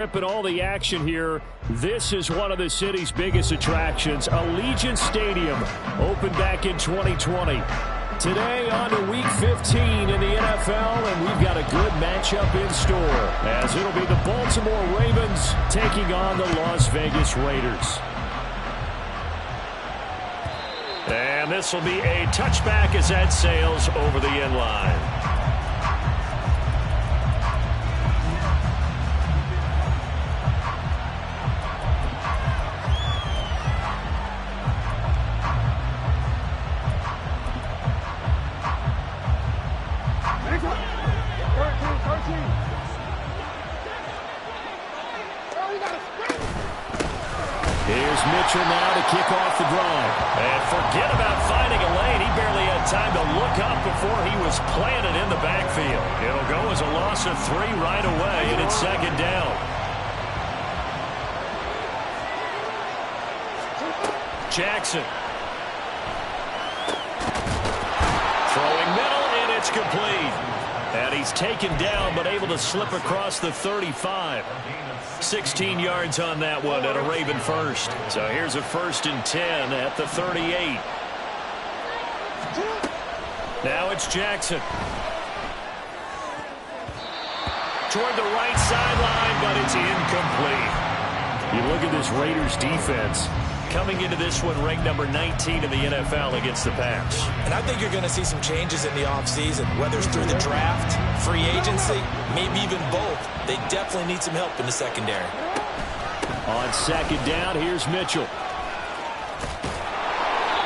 And all the action here. This is one of the city's biggest attractions. Allegiant Stadium opened back in 2020. Today on to Week 15 in the NFL, and we've got a good matchup in store, as it'll be the Baltimore Ravens taking on the Las Vegas Raiders. And this will be a touchback as that sails over the end line. Here's Mitchell now to kick off the drive. And forget about finding a lane. He barely had time to look up before he was planted in the backfield. It'll go as a loss of 3 right away, and it's second down. Jackson. Throwing middle, and it's complete. And he's taken down, but able to slip across the 35. 16 yards on that one at a Raven first. So here's a 1st and 10 at the 38. Now it's Jackson. Toward the right sideline, but it's incomplete. You look at this Raiders defense. Coming into this one, ranked number 19 in the NFL against the pass. And I think you're going to see some changes in the offseason, whether it's through the draft, free agency, maybe even both. They definitely need some help in the secondary. On second down, here's Mitchell.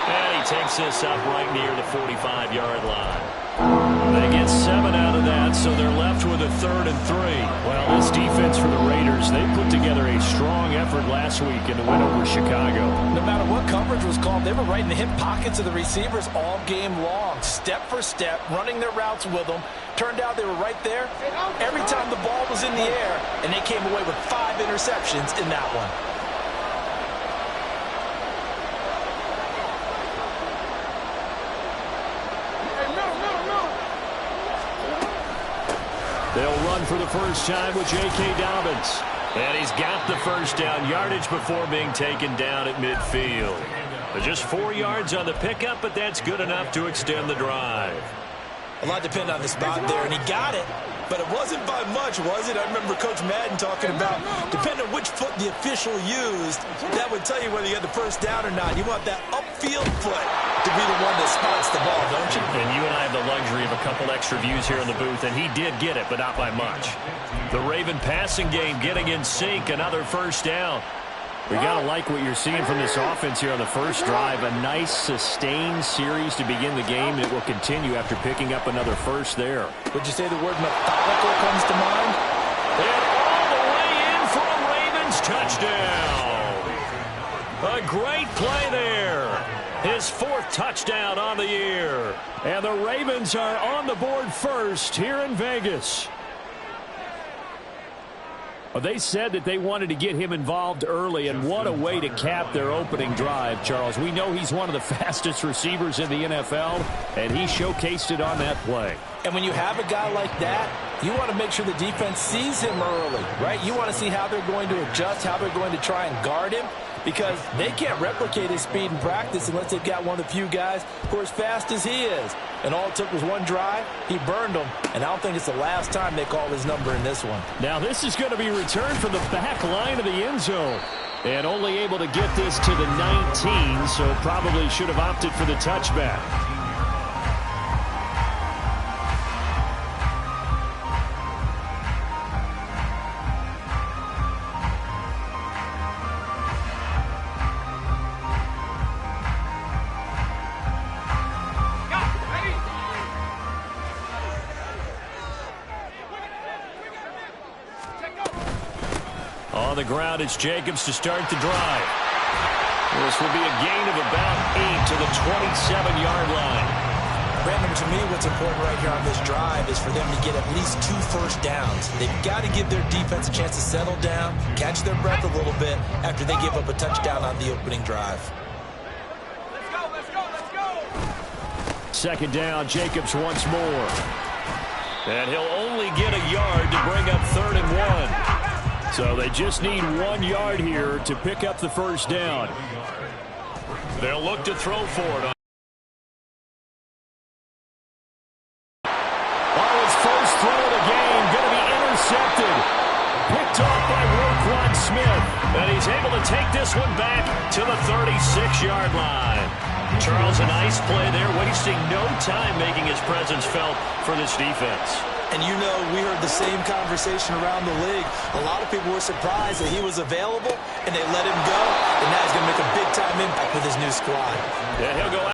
And he takes this up right near the 45-yard line. They get 7 out of that, so they're left with a 3rd and 3. Well, this defense for the Raiders, they put together a strong effort last week in the win over Chicago. No matter what coverage was called, they were right in the hip pockets of the receivers all game long, step for step, running their routes with them. Turned out they were right there every time the ball was in the air, and they came away with 5 interceptions in that one. They'll run for the first time with J.K. Dobbins. And he's got the first down yardage before being taken down at midfield. Just 4 yards on the pickup, but that's good enough to extend the drive. A lot depended on the spot there, and he got it. But it wasn't by much, was it? I remember Coach Madden talking about, depending on which foot the official used, that would tell you whether you had the first down or not. You want that upfield foot to be the one that spots the ball, don't you? And you and I have the luxury of a couple extra views here in the booth, and he did get it, but not by much. The Raven passing game getting in sync, another first down. We got to like what you're seeing from this offense here on the first drive. A nice, sustained series to begin the game, and it will continue after picking up another first there. Would you say the word methodical comes to mind? And all the way in for a Ravens touchdown. A great play there. His 4th touchdown on the year. And the Ravens are on the board first here in Vegas. Well, they said that they wanted to get him involved early, and what a way to cap their opening drive, Charles. We know he's one of the fastest receivers in the NFL, and he showcased it on that play. And when you have a guy like that, you want to make sure the defense sees him early, right? You want to see how they're going to adjust, how they're going to try and guard him, because they can't replicate his speed in practice unless they've got one of the few guys who are as fast as he is. And all it took was one drive. He burned them, and I don't think it's the last time they call his number in this one. Now this is going to be returned from the back line of the end zone. And only able to get this to the 19, so probably should have opted for the touchback. On the ground, it's Jacobs to start the drive. This will be a gain of about 8 to the 27-yard line. Brandon, to me, what's important right here on this drive is for them to get at least 2 first downs. They've got to give their defense a chance to settle down, catch their breath a little bit after they give up a touchdown on the opening drive. Let's go. Second down, Jacobs once more. And he'll only get a yard to bring up 3rd and 1. So they just need 1 yard here to pick up the first down. They'll look to throw for it. His first throw of the game going to be intercepted. Picked off by Roquan Smith. And he's able to take this one back to the 36-yard line. Charles, a nice play there, wasting no time making his presence felt for this defense. And you know, we heard the same conversation around the league. A lot of people were surprised that he was available, and they let him go. And now he's going to make a big-time impact with his new squad. Yeah, he'll go